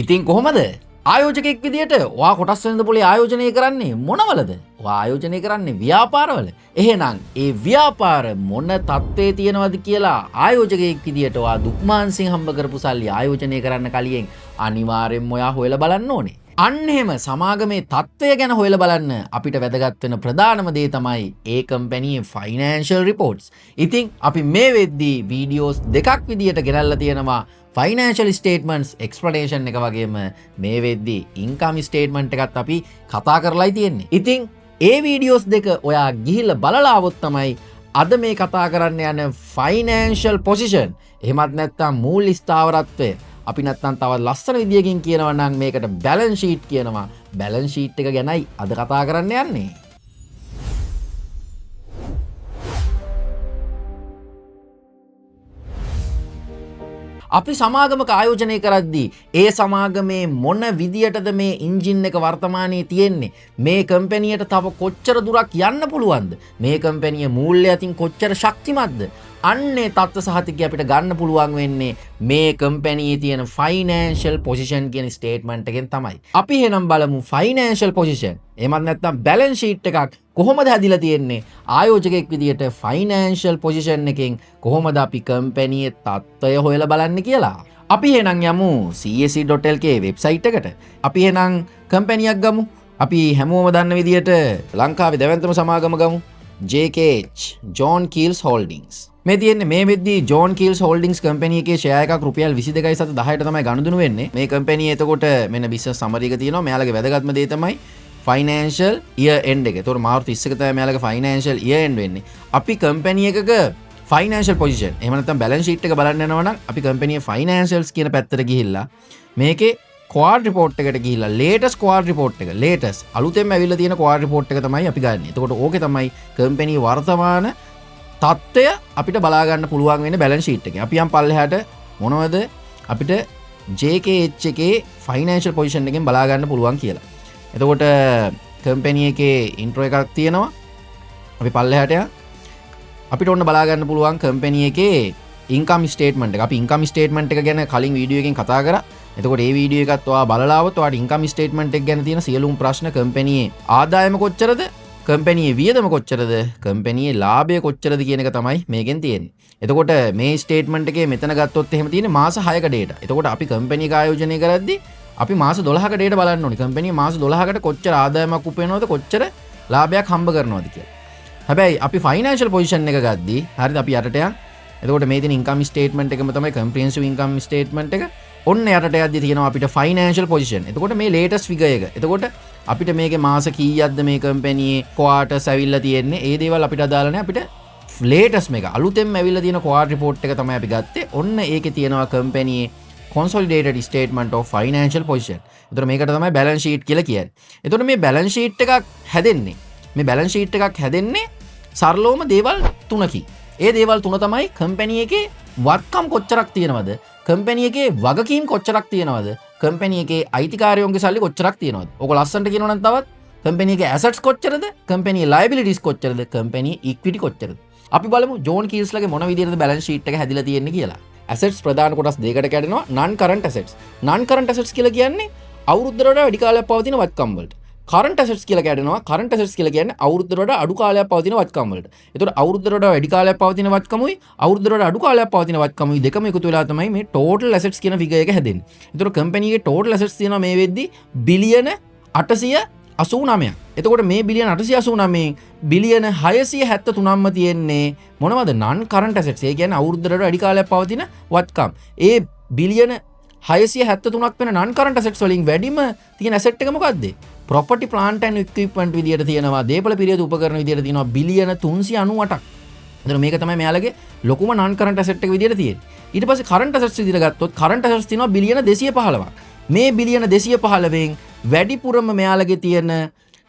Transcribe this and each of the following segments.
ඉතින් කොහොමද ආයෝජකෙක් විදියට ඔයා කොටස් වෙනද පොලේ ආයෝජනය කරන්නේ මොනවලද? ඔයා ආයෝජනය කරන්නේ ව්‍යාපාරවල. එහෙනම් ඒ ව්‍යාපාර මොන තත්ත්වයේ තියෙනවද කියලා ආයෝජකයෙක් විදියට ඔයා දුක්මාන්සින් හම්බ කරපු සල්ලි ආයෝජනය කරන්න කලින් අනිවාර්යෙන්ම ඔයා හොයලා බලන්න ඕනේ. අන්න එහෙම සමාගමේ තත්ත්වය ගැන හොයලා බලන්න අපිට වැදගත් වෙන ප්‍රධානම දේ තමයි ඒ කම්පැනියේ ෆයිනෑන්ෂල් රිපෝට්ස්. ඉතින් අපි මේ වෙද්දී වීඩියෝස් දෙකක් විදියට ගෙනල්ලා තියෙනවා. ෆයිනෑන්ෂල් ස්ටේට්මන්ට්ස් එක්ස්ප්ලනේෂන් එක වගේම මේ වෙද්දී ඉන්කම් ස්ටේට්මන්ට් එකත් අපි කතා කරලායි තියෙන්නේ. ඉතින් ඒ වීඩියෝස් දෙක ඔයා ගිහිල්ලා බලලා આવොත් තමයි අද මේ කතා කරන්න යන ෆයිනෑන්ෂල් පොසිෂන් එහෙමත් නැත්නම් මූල්‍ය ස්ථාවරත්වය අපි නැත්තම් තවත් ලස්සන විදියකින් කියනවා නම් මේකට බැලන්ස් ෂීට් කියනවා. බැලන්ස් ෂීට් එක ගැනයි අද කතා කරන්න යන්නේ. අපි සමාගමක ආයෝජනය කරද්දී ඒ සමාගමේ මොන විදියටද මේ එන්ජින් එක වර්තමානයේ තියෙන්නේ? මේ කම්පැනියට තව කොච්චර දුරක් යන්න පුළුවන්ද? මේ කම්පැනිය මූල්‍ය අතින් කොච්චර ශක්තිමත්ද? අන්නේ තත්ත්ව සහතිකය අපිට ගන්න පුළුවන් වෙන්නේ මේ කම්පැනියේ තියෙන ෆයිනෑන්ෂල් පොසිෂන් කියන ස්ටේට්මන්ට් එකෙන් තමයි. අපි එහෙනම් බලමු ෆයිනෑන්ෂල් පොසිෂන්. එහෙමත් නැත්නම් බැලන්ස් ෂීට් එකක් කොහොමද හැදිලා තියෙන්නේ? ආයෝජකයෙක් විදියට ෆයිනෑන්ෂල් පොසිෂන් එකෙන් කොහොමද අපි කම්පැනියේ තත්ත්වය හොයලා බලන්නේ කියලා. අපි එහෙනම් යමු CAC.lk වෙබ්සයිට් එකට. අපි එහෙනම් කම්පැනියක් ගමු. අපි හැමෝම දන්න විදියට ලංකාවේ දැවැන්තම සමාගම ගමු. JKH John Keells Holdings. මේ තියෙන්නේ මේ වෙද්දී John Keells Holdings කම්පැනි එකේ ෂෙයා එකක් රුපියල් 22.10ට තමයි ගනුදෙනු වෙන්නේ. මේ කම්පැනි එතකොට මෙන්න බිස්නස් සමරි එක තියෙනවා. මෙයාලගේ වැදගත්ම දේ තමයි ෆයිනෑන්ෂල් ඉයර් එන්ඩ් එක. ඒතකොට මාර්තු 30 එක තමයි මෙයාලගේ ෆයිනෑන්ෂල් ඉයර් එන්ඩ් වෙන්නේ. අපි කම්පැනි එකක ෆයිනෑන්ෂල් පොසිෂන් එහෙම නැත්නම් බැලන්ස් ෂීට් එක බලන්න යනවා නම් අපි කම්පැනියේ ෆයිනෑන්ෂල්ස් කියන පැත්තට ගිහිල්ලා මේකේ ක්වාඩ් රිපෝට් එකට ගිහිල්ලා ලේටස් ක්වාඩ් රිපෝට් එක ලේටස් අලුතෙන්ම ඇවිල්ලා තියෙන ක්වාඩ් රිපෝට් එක තමයි අපි ගන්න. එතකොට ඕකේ තමයි කම්පැනි වර්තමාන තත්ත්වය අපිට බලා ගන්න පුළුවන් වෙන්නේ බැලන්ස් ෂීට් එකේ. අපි යම් පල්ලෙහාට මොනවද අපිට JKH එකේ ෆයිනෑන්ෂල් පොසිෂන් එකෙන් බලා ගන්න පුළුවන් කියලා. එතකොට කම්පැනි එකේ ඉන්ට්‍රෝ එකක් තියෙනවා. අපි පල්ලෙහාට යන්න. අපිට ඔන්න බලා ගන්න පුළුවන් කම්පැනි එකේ ඉන්කම් ස්ටේට්මන්ට් එක. අපි ඉන්කම් ස්ටේට්මන්ට් එක ගැන කලින් වීඩියෝ එකකින් කතා කරා. එතකොට මේ වීඩියෝ එකත් ඔයා බලලා આવොත් ඔයාට ඉන්කම් ස්ටේට්මන්ට් එක ගැන තියෙන සියලුම ප්‍රශ්න කම්පැනියේ ආදායම කොච්චරද? කම්පැනියේ වියදම කොච්චරද? කම්පැනියේ ලාභය කොච්චරද කියන එක තමයි මේකෙන් තියෙන්නේ. එතකොට මේ ස්ටේට්මන්ට් එකේ මෙතන ගත්තොත් එහෙම තියෙන්නේ මාස 6ක ඩේටා. එතකොට අපි කම්පැනි එක ආයෝජනය කරද්දී අපි මාස 12ක ඩේටා බලන්න ඕනේ. කම්පැනිය මාස 12කට කොච්චර ආදායමක් උපයනවද කොච්චර ලාභයක් හම්බ කරනවද කියලා. හැබැයි අපි ෆයිනෑන්ෂල් පොසිෂන් එක ගද්දී හරිද අපි යටට යන්. එතකොට මේ තියෙන ඉන්කම් ස්ටේට්මන්ට් එකම තමයි කම්ප්‍රිහෙන්සිව් ඉන්කම් ස්ටේට්මන්ට් එක. ඔන්න යටට යද්දී තියෙනවා අපිට ෆයිනෑන්ෂල් පොසිෂන්. එතකොට මේ ලේටස්ට් ෆිගර් එක. එතකොට අපිට මේකේ මාස කීයක්ද මේ කම්පැනියේ ක්වාටර්ස් ඇවිල්ලා තියෙන්නේ. ඒ දේවල් අපිට අදාළ නැහැ. අපිට ලේටස්ට් මේක අලුතෙන්ම ඇවිල්ලා තියෙන ක්වාටර් රිපෝට් එක තමයි අපි ගත්තේ. ඔන්න ඒකේ තියෙනවා කම්පැනියේ consolidated statement of financial position. එතකොට මේකට තමයි balance sheet කියලා කියන්නේ. එතකොට මේ balance sheet එකක් හැදෙන්නේ. මේ balance sheet එකක් හැදෙන්නේ සරලවම දේවල් තුනකින්. ඒ දේවල් තුන තමයි කම්පැනි එකේ වත්කම් කොච්චරක් තියෙනවද? කම්පැනි එකේ වගකීම් කොච්චරක් තියෙනවද? කම්පැනි එකේ අයිතිකාරයෝන්ගේ සල්ලි කොච්චරක් තියෙනවද? ඕක ලස්සනට කියනවා නම් තවත් කම්පැනි එකේ assets කොච්චරද? කම්පැනි liabilities කොච්චරද? කම්පැනි equity කොච්චරද? අපි බලමු ජෝන් කීල්ස් ලගේ මොන විදිහටද balance sheet එක හැදිලා තියෙන්නේ කියලා. assets ප්‍රධාන කොටස් දෙකකට කැඩෙනවා. non current assets. non current assets කියලා කියන්නේ අවුරුද්දකට වඩා වැඩි කාලයක් පවතින වත්කම් වලට. current assets කියලා කැඩෙනවා. current assets කියලා කියන්නේ අවුරුද්දකට වඩා අඩු කාලයක් පවතින වත්කම් වලට. ඒතකොට අවුරුද්දකට වඩා වැඩි කාලයක් පවතින වත්කමුයි අවුරුද්දකට වඩා අඩු කාලයක් පවතින වත්කමුයි දෙකම එකතු වෙලා තමයි මේ total assets කියන figure එක හැදෙන්නේ. ඒතකොට company එකේ total assets තියෙනවා මේ වෙද්දි බිලියන 889ක්. එතකොට මේ බිලියන 889න් බිලියන 673ක්ම තියෙන්නේ මොනවද? non current assets. ඒ කියන්නේ අවුරුද්දකට වැඩි කාලයක් පවතින වත්කම්. ඒ බිලියන 673ක් වෙන non current assets වලින් වැඩිම තියෙන asset එක මොකද්ද? property plant and equipment විදියට තියෙනවා. දේපල පිරියද උපකරණ විදියට තියෙනවා බිලියන 398ක්. එතන මේක තමයි මෙයාලගේ ලොකුම non current asset එක විදියට තියෙන්නේ. ඊට පස්සේ current assets විදියට ගත්තොත් current assets තියෙනවා බිලියන 215ක්. මේ බිලියන 215න් වැඩිපුරම මෙයාලගේ තියෙන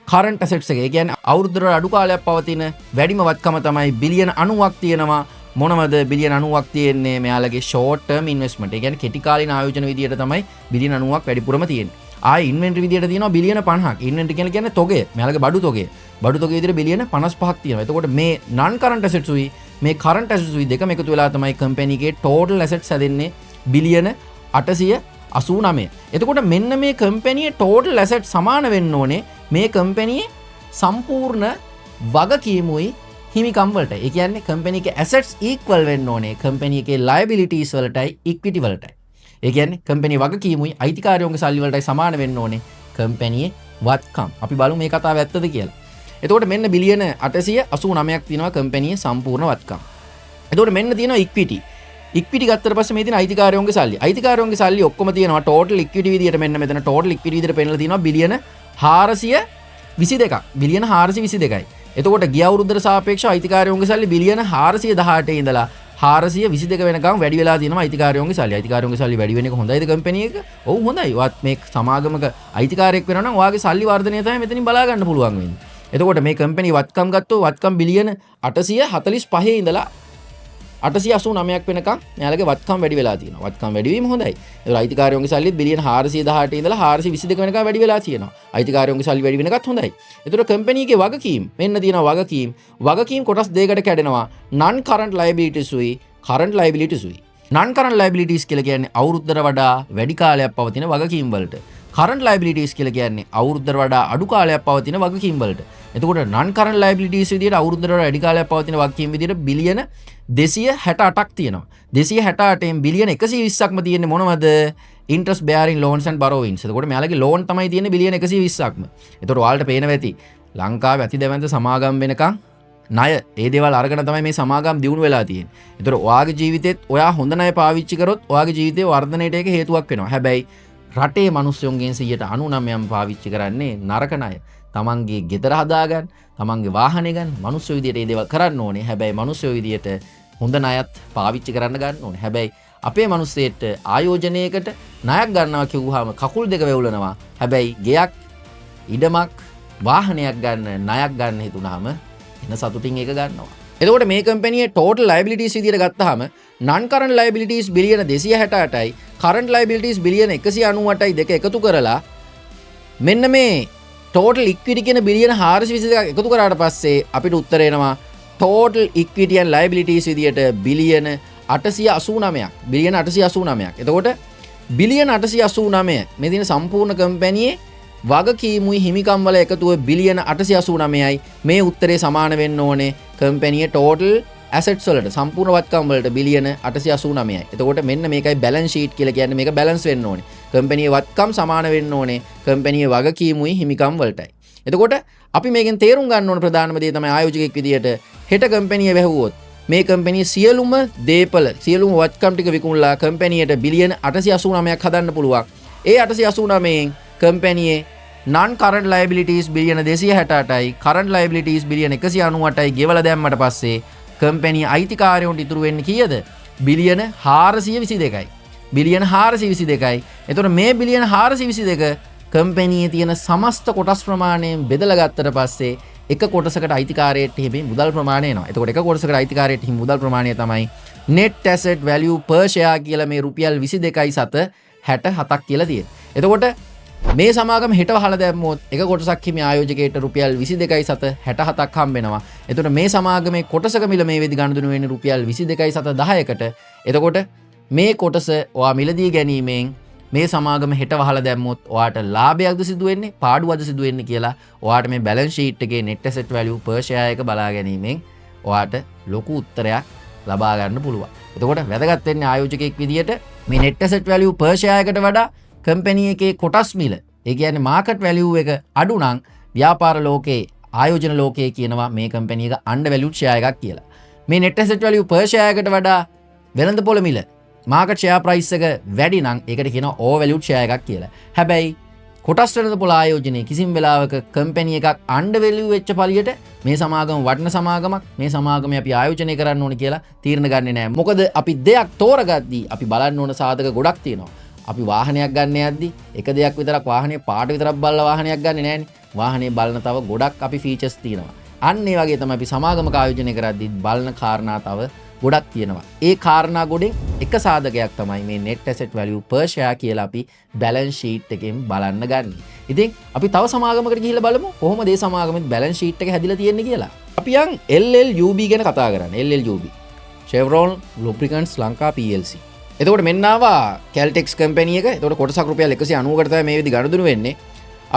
current assets එක. ඒ කියන්නේ අවුරුද්දකට අඩු කාලයක් පවතින වැඩිම වත්කම තමයි බිලියන 90ක් තියෙනවා. මොනවද බිලියන 90ක් තියෙන්නේ? මෙයාලගේ short term investment. ඒ කියන්නේ කෙටි කාලින ආයෝජන විදියට තමයි බිලියන 90ක් වැඩිපුරම තියෙන්නේ. ආයි ඉන්වෙන්ටරි විදියට තියෙනවා බිලියන 50ක්. ඉන්වෙන්ටරි කියන්නේ තොගය. මෙයාලගේ බඩු තොගය. බඩු තොගය විදියට බිලියන 55ක් තියෙනවා. එතකොට මේ non current assets උයි මේ current assets උයි දෙකම එකතු වෙලා තමයි කම්පැනි එකේ total assets හැදෙන්නේ බිලියන 800 89. එතකොට මෙන්න මේ කම්පැනියේ total asset සමාන වෙන්න ඕනේ මේ කම්පැනියේ සම්පූර්ණ වගකීමුයි හිමිකම් වලට. ඒ කියන්නේ කම්පැනි එකේ assets equal වෙන්න ඕනේ කම්පැනි එකේ liabilities වලටයි equity වලටයි. ඒ කියන්නේ කම්පැනි වගකීමුයි අයිතිකාරයෝගේ සල්ලි වලටයි සමාන වෙන්න ඕනේ කම්පැනියේ වත්කම්. අපි බලමු මේ කතාව ඇත්තද කියලා. එතකොට මෙන්න බිලියන 889ක් තියෙනවා කම්පැනියේ සම්පූර්ණ වත්කම්. එතකොට මෙන්න තියෙනවා equity. equity ගත්තට පස්සේ මේ තියෙන අයිතිකාරයෝගේ සල්ලි. අයිතිකාරයෝගේ සල්ලි ඔක්කොම තියෙනවා total equity විදියට මෙන්න මෙතන total equity විදියට පෙන්නලා තියෙනවා බිලියන 422ක්. බිලියන 422යි. එතකොට ගිය අවුරුද්දට සාපේක්ෂව අයිතිකාරයෝගේ සල්ලි බිලියන 418 ඉඳලා 422 වෙනකම් වැඩි වෙලා තියෙනවා අයිතිකාරයෝගේ සල්ලි. අයිතිකාරයෝගේ සල්ලි වැඩි වෙන එක හොඳයිද කම්පැනි එක? ඔව් හොඳයි. වත් මේ සමාගමක අයිතිකාරයෙක් වෙනවා නම් ඔයාගේ සල්ලි වර්ධනය තමයි මෙතනින් බලා ගන්න පුළුවන් වෙන්නේ. එතකොට මේ කම්පැනි වත්කම් ගත්තොත් වත්කම් බිලියන 845 ඉඳලා 889ක් වෙනකම් මෙයාලගේ වත්කම් වැඩි වෙලා තියෙනවා. වත්කම් වැඩි වීම හොඳයි. ඒක අයිතිකාරයෝගේ සල්ලි බිලියන 418 ඉඳලා 422 වෙනකම් වැඩි වෙලා තියෙනවා. අයිතිකාරයෝගේ සල්ලි වැඩි වෙන එකත් හොඳයි. ඒතර කම්පැනි එකේ වගකීම් මෙන්න තියෙනවා වගකීම්. වගකීම් කොටස් දෙකකට කැඩෙනවා. non current liabilities උයි current liabilities උයි. non current liabilities කියලා කියන්නේ අවුරුද්දට වඩා වැඩි කාලයක් පවතින වගකීම් වලට. current liabilities කියලා කියන්නේ අවුරුද්දට වඩා අඩු කාලයක් පවතින වගකීම් වලට. එතකොට non current liabilities විදියට අවුරුද්දට වඩා වැඩි කාලයක් පවතින වගකීම් විදියට බිලියන 268ක් තියෙනවා. 268න් බිලියන 120ක්ම තියෙන්නේ මොනවද? interest bearing loans and borrowings. එතකොට මෙයාලගේ loan තමයි තියෙන්නේ බිලියන 120ක්ම. එතකොට ඔයාලට පේනවා ඇති ලංකාවේ අතිදැවැන්ත සමාගම් වෙනකන් ණය ඒ දේවල් අරගෙන තමයි මේ සමාගම් දියුණු වෙලා තියෙන්නේ. එතකොට ඔයාගේ ජීවිතේත් ඔයා හොඳ ණය පාවිච්චි කරොත් ඔයාගේ ජීවිතේ වර්ධනයට ඒක හේතුවක් වෙනවා. හැබැයි රටේ මිනිස්සුන්ගෙන් 99%ම පාවිච්චි කරන්නේ නරක ණය. තමන්ගේ ගෙදර හදාගන්න, තමන්ගේ වාහනේ ගන්න, මිනිස්සු විදියට ඒ දේවල් කරන්න ඕනේ. හැබැයි මිනිස්සු විදියට හොඳ ණයත් පාවිච්චි කරන්න ගන්න ඕනේ. හැබැයි අපේ මිනිස්සෙට ආයෝජනයකට ණයක් ගන්නවා කිව්වහම කකුල් දෙක වෙවුලනවා. හැබැයි ගෙයක්, ඉඩමක්, වාහනයක් ගන්න ණයක් ගන්න හිතුනහම එන සතුටින් ඒක ගන්නවා. එතකොට මේ කම්පැනියේ total liabilities විදියට ගත්තාම non current liabilities බිලියන 268යි current liabilities බිලියන 198යි දෙක එකතු කරලා මෙන්න මේ total equity කියන බිලියන 422ක් එකතු කරාට පස්සේ අපිට උත්තර එනවා total equity and liabilities විදියට බිලියන 889ක්. බිලියන 889ක්. එතකොට බිලියන 889 මේ දින සම්පූර්ණ කම්පැනියේ වගකීමුයි හිමිකම් වල එකතුව බිලියන 889යි. මේ උත්තරේ සමාන වෙන්න ඕනේ කම්පැනියේ total assets වලට සම්පූර්ණ වත්කම් වලට බිලියන 889යි. එතකොට මෙන්න මේකයි balance sheet කියලා කියන්නේ. මේක balance වෙන්න ඕනේ. කම්පැනියේ වත්කම් සමාන වෙන්න ඕනේ කම්පැනියේ වගකීමුයි හිමිකම් වලටයි. එතකොට අපි මේකෙන් තේරුම් ගන්න ඕන ප්‍රධානම දේ තමයි ආයෝජකයෙක් විදියට හෙට කම්පැනිය වැහුවොත් මේ කම්පැනියේ සියලුම දේපල සියලුම වත්කම් ටික විකුණලා කම්පැනියට බිලියන 889ක් හදන්න පුළුවන්. ඒ 889න් කම්පැනියේ non current liabilities බිලියන 268යි current liabilities බිලියන 198යි ගෙවලා දැම්මට පස්සේ කම්පැනි අයිතිකාරයන්ට ඉතුරු වෙන්නේ කීයද? බිලියන 422යි. බිලියන 422යි. එතකොට මේ බිලියන 422 කම්පැනියේ තියෙන සමස්ත කොටස් ප්‍රමාණයෙන් බෙදලා ගත්තට පස්සේ එක කොටසකට අයිතිකාරයට හිමි මුදල් ප්‍රමාණය එනවා. එතකොට එක කොටසකට අයිතිකාරයට හිමි මුදල් ප්‍රමාණය තමයි net asset value per share කියලා මේ රුපියල් 22.67ක් කියලා තියෙන්නේ. එතකොට මේ සමාගම හෙට වහලා දැම්මොත් එක කොටසක් හිමි ආයෝජකයට රුපියල් 22.67ක් හම්බ වෙනවා. එතකොට මේ සමාගමේ කොටසක මිල මේ වෙදි ගණදුණු වෙන්නේ රුපියල් 22.10කට. එතකොට මේ කොටස ඔයා මිලදී ගැනීමෙන් මේ සමාගම හෙට වහලා දැම්මොත් ඔයාට ලාභයක්ද සිදු වෙන්නේ පාඩුවක්ද සිදු වෙන්නේ කියලා ඔයාට මේ balance sheet එකේ net asset value per share එක බලා ගැනීමෙන් ඔයාට ලොකු උත්තරයක් ලබා ගන්න පුළුවන්. එතකොට වැදගත් වෙන්නේ ආයෝජකයෙක් විදියට මේ net asset value per share එකට වඩා කම්පැනි එකේ කොටස් මිල ඒ කියන්නේ මාකට් වැලියු එක අඩු නම් ව්‍යාපාර ලෝකේ ආයෝජන ලෝකයේ කියනවා මේ කම්පැනි එක under valued share එකක් කියලා. මේ net asset value per share එකට වඩා වෙළඳපොළ මිල මාකට් ෂෙයා ප්‍රයිස් එක වැඩි නම් ඒකට කියනවා ඕවර් වැලියුඩ් ෂෙයා එකක් කියලා. හැබැයි කොටස් වෙළඳපොළ ආයෝජනයේ කිසිම වෙලාවක කම්පැනි එකක් අන්ඩර් වැලියු වෙච්ච පළියට මේ සමාගම වටින සමාගමක් මේ සමාගම අපි ආයෝජනය කරන්න ඕනේ කියලා තීරණ ගන්නෙ නෑ. මොකද අපි දෙයක් තෝරගද්දී අපි බලන්න ඕන සාධක ගොඩක් තියෙනවා. අපි වාහනයක් ගන්න යද්දී එක දෙයක් විතරක් වාහනේ පාට විතරක් බලලා වාහනයක් ගන්නෙ නෑනේ. වාහනේ බලන තව ගොඩක් අපි ෆීචර්ස් තියෙනවා. අන්න ඒ වගේ තමයි අපි සමාගමක ආයෝජනය කරද්දී බලන කාරණා තව ගොඩක් තියෙනවා. ඒ කාරණා ගොඩෙන් එක සාධකයක් තමයි මේ net asset value per share කියලා අපි balance sheet එකෙන් බලන්න ගන්න. ඉතින් අපි තව සමාගමකට ගිහිල්ලා බලමු කොහොමද මේ සමාගමේ balance sheet එක හැදිලා තියෙන්නේ කියලා. අපි යන් LLUB ගැන කතා කරන්නේ. LLUB Chevron Lubricants Lanka PLC. එතකොට මෙන්න ආවා Caltex කම්පැනි එක. එතකොට කොටසක් රුපියල් 190කට තමයි මේ විදි ගනුදෙනු වෙන්නේ.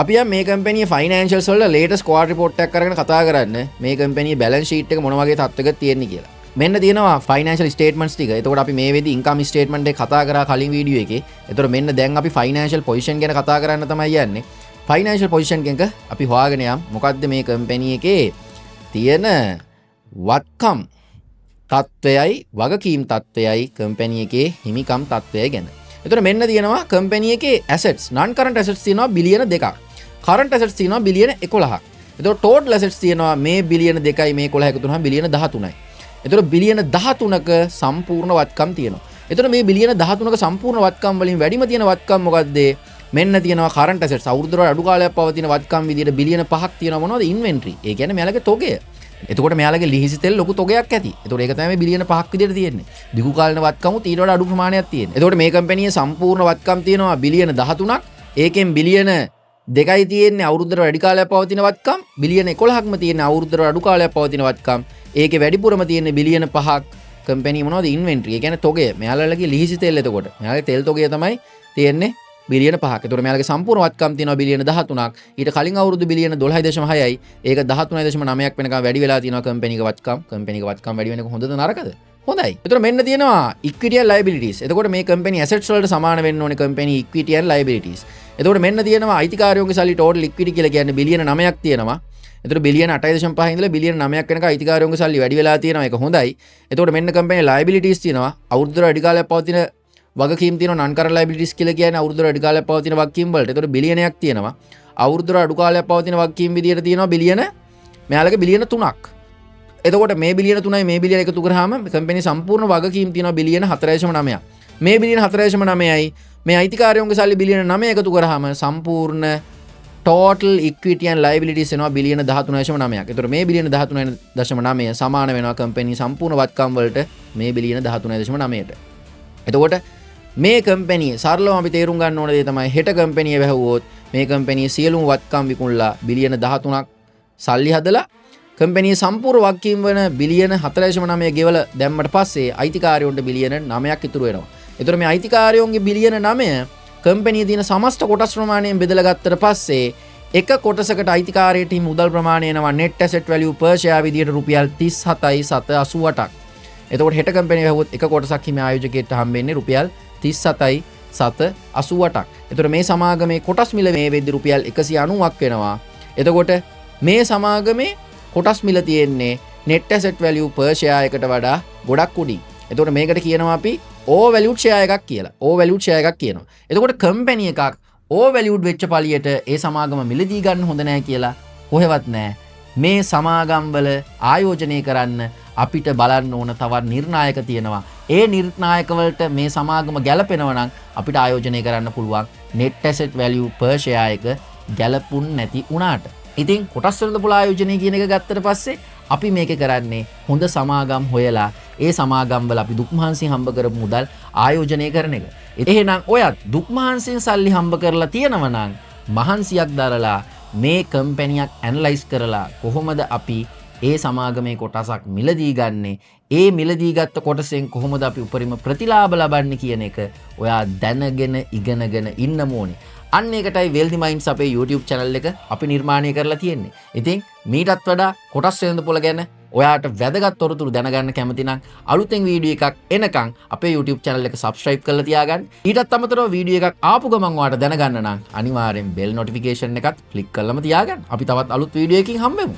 අපි යම් මේ කම්පැනියේ ෆයිනෑන්ෂියල්ස් වල ලේටස්ට් ක්වාර්ටර් රිපෝට් එකක් අරගෙන කතා කරන්න මේ කම්පැනියේ බැලන්ස් ෂීට් එක මොන වගේ තත්ත්වයක තියෙන්නේ කියලා. මෙන්න තියෙනවා ෆයිනෑන්ෂියල් ස්ටේට්මන්ට්ස් ටික. එතකොට අපි මේ වෙදි ඉන්කම් ස්ටේට්මන්ට් එක කතා කරා කලින් වීඩියෝ එකේ. එතකොට මෙන්න දැන් අපි ෆයිනෑන්ෂියල් පොසිෂන් ගැන කතා කරන්න තමයි යන්නේ. ෆයිනෑන්ෂියල් පොසිෂන් එක අපි හොයාගෙන යමු. මොකද්ද මේ කම්පැනි එකේ තියෙන වත්කම් තත්ත්වයයි වගකීම් තත්ත්වයයි කම්පැනි එකේ හිමිකම් තත්ත්වය ගැන. එතකොට මෙන්න තියෙනවා කම්පැනි එකේ ඇසෙට්ස් non current assets තියෙනවා බිලියන 2ක්. current assets තියෙනවා බිලියන 11ක්. එතකොට total assets තියෙනවා මේ බිලියන 2යි මේ 11 එකතු වුනහම බිලියන 13යි. එතකොට බිලියන 13ක සම්පූර්ණ වත්කම් තියෙනවා. එතකොට මේ බිලියන 13ක සම්පූර්ණ වත්කම් වලින් වැඩිම තියෙන වත්කම් මොකද්ද? මෙන්න තියෙනවා current assets. අවුරුද්දකට අඩු කාලයක් පවතින වත්කම් විදියට බිලියන 5ක් තියෙනවා මොනවද? inventory. ඒ කියන්නේ මෙයාලගේ තොගය. එතකොට මෙයාලගේ ලිහිසි තෙල් ලොකු තොගයක් ඇති. එතකොට ඒක තමයි මේ බිලියන 5ක් විදියට තියෙන්නේ. දිගු කාලින වත්කමුත් ඊට වඩා අඩු ප්‍රමාණයක් තියෙනවා. එතකොට මේ කම්පැනියේ සම්පූර්ණ වත්කම් තියෙනවා බිලියන 13ක්. ඒකෙන් බිලියන 2යි තියෙන්නේ අවුරුද්දකට වැඩි කාලයක් පවතින වත්කම්. බිලියන 11ක්ම තියෙන්නේ අවුරුද්දකට අඩු කාලයක් පවතින වත්කම්. ඒකේ වැඩිපුරම තියෙන්නේ බිලියන 5ක්. කම්පැනි මොනවද? ඉන්වෙන්ටරි. ඒ කියන්නේ තොගය. මෙයාලගේ ලිහිසි තෙල් එතකොට. මෙයාලගේ තෙල් තොගය තමයි තියෙන්නේ බිලියන 5ක්. එතකොට මෙයාලගේ සම්පූර්ණ වත්කම් තියෙනවා බිලියන 13ක්. ඊට කලින් අවුරුදු බිලියන 12.6යි. ඒක 13.9ක් වෙනකම් වැඩි වෙලා තියෙනවා කම්පැනික වත්කම්. කම්පැනික වත්කම් වැඩි වෙනක හොඳද නරකද? හොඳයි. එතකොට මෙන්න තියෙනවා equity and liabilities. එතකොට මේ කම්පැනි assets වලට සමාන වෙන්න ඕනේ කම්පැනි equity and liabilities. එතකොට මෙන්න තියෙනවා අයිතිකාරයෝගේ සල්ලි total equity කියලා කියන්නේ බිලියන 9ක් තියෙනවා. එතකොට බිලියන 8.5 ඉඳලා බිලියන 9ක් වෙනකම් අයිතිකාරයෝගේ සල්ලි වැඩි වෙලා තියෙනවා. ඒක හොඳයි. එතකොට මෙන්න කම්පැනි liabilities තියෙනවා. අවුරුද්දකට වැඩි කාලයක් පවතින වගකීම් තියෙනවා non current liabilities කියලා කියන්නේ අවුරුද්දකට වැඩි කාලයක් පවතින වගකීම් වලට. එතකොට බිලියනයක් තියෙනවා. අවුරුද්දකට අඩු කාලයක් පවතින වගකීම් විදියට තියෙනවා බිලියන මෙයාලගේ බිලියන 3ක්. එතකොට මේ බිලියන 3යි මේ බිලියන එකතු කරාම කම්පැනි සම්පූර්ණ වගකීම් තියෙනවා බිලියන 4.9ක්. මේ බිලියන 4.9යි මේ අයිතිකාරයෝගේ සල්ලි බිලියන 9 එකතු කරාම සම්පූර්ණ total equity and liabilities එනවා බිලියන 13.9ක්. එතකොට මේ බිලියන 13.9 සමාන වෙනවා කම්පැනි සම්පූර්ණ වත්කම් වලට මේ බිලියන 13.9ට. එතකොට මේ කම්පැනිය සරලවම අපි තේරුම් ගන්න ඕන දේ තමයි හෙට කම්පැනිය වැහුවොත් මේ කම්පැනිය සියලුම වත්කම් විකුණලා බිලියන 13ක් සල්ලි හදලා කම්පැනිය සම්පූර්ණ වගකීම් වන බිලියන 4.9 ගෙවල දැම්මට පස්සේ අයිතිකාරයොන්ට බිලියන 9ක් ඉතුරු වෙනවා. ඒතර මේ අයිතිකාරයොන්ගේ බිලියන 9 කම්පැනියේ තියෙන සමස්ත කොටස් ප්‍රමාණයෙන් බෙදලා ගත්තට පස්සේ එක කොටසකට අයිතිකාරයට හිමි මුදල් ප්‍රමාණය එනවා net asset value per share විදියට රුපියල් 37.788ක්. එතකොට හෙට කම්පැනිය වැහුවොත් එක කොටසක් හිමි ආයෝජකයට හම්බෙන්නේ රුපියල් 37.788ක්. එතකොට මේ සමාගමේ කොටස් මිල මේ වෙද්දි රුපියල් 190ක් වෙනවා. එතකොට මේ සමාගමේ කොටස් මිල තියෙන්නේ net asset value per share එකට වඩා ගොඩක් උඩින්. එතකොට මේකට කියනවා අපි overvalued share එකක් කියලා. overvalued share එකක් කියනවා. එතකොට කම්පැනි එකක් overvalued වෙච්ච පළියට ඒ සමාගම මිලදී ගන්න හොඳ නැහැ කියලා කොහෙවත් නැහැ. මේ සමාගම් වල ආයෝජනය කරන්න අපිට බලන්න ඕන තවත් නිර්ණායක තියෙනවා. ඒ නිර්ණායක වලට මේ සමාගම ගැලපෙනවා නම් අපිට ආයෝජනය කරන්න පුළුවන් net asset value per share එක ගැලපුන් නැති වුණාට. ඉතින් කොටස් වෙළඳ පොළ ආයෝජනය කියන එක ගත්තට පස්සේ අපි මේක කරන්නේ හොඳ සමාගම් හොයලා ඒ සමාගම් වල අපි දුක් මහන්සියෙන් හම්බ කරපු මුදල් ආයෝජනය කරන එක. එහෙනම් ඔයත් දුක් මහන්සියෙන් සල්ලි හම්බ කරලා තියෙනවා නම් මහන්සියක් දරලා මේ කම්පැනියක් ඇනලයිස් කරලා කොහොමද අපි ඒ සමාගමේ කොටසක් මිලදී ගන්නෙ, ඒ මිලදී ගත්ත කොටසෙන් කොහොමද අපි උපරිම ප්‍රතිලාභ ලබන්නේ කියන එක ඔයා දැනගෙන ඉගෙනගෙන ඉන්න ඕනේ. අන්න ඒකටයි Wealthy Minds අපේ YouTube channel එක අපි නිර්මාණය කරලා තියෙන්නේ. ඉතින් මීටත් වඩා කොටස් වෙළඳ පොළ ගැන ඔයාට වැදගත් තොරතුරු දැනගන්න කැමති නම් අලුතෙන් වීඩියෝ එකක් එනකන් අපේ YouTube channel එක subscribe කරලා තියාගන්න. ඊටත් අමතරව වීඩියෝ එකක් ආපු ගමන් ඔයාට දැනගන්න නම් අනිවාර්යෙන් bell notification එකත් click කරලම තියාගන්න. අපි තවත් අලුත් වීඩියෝ එකකින් හම්බෙමු.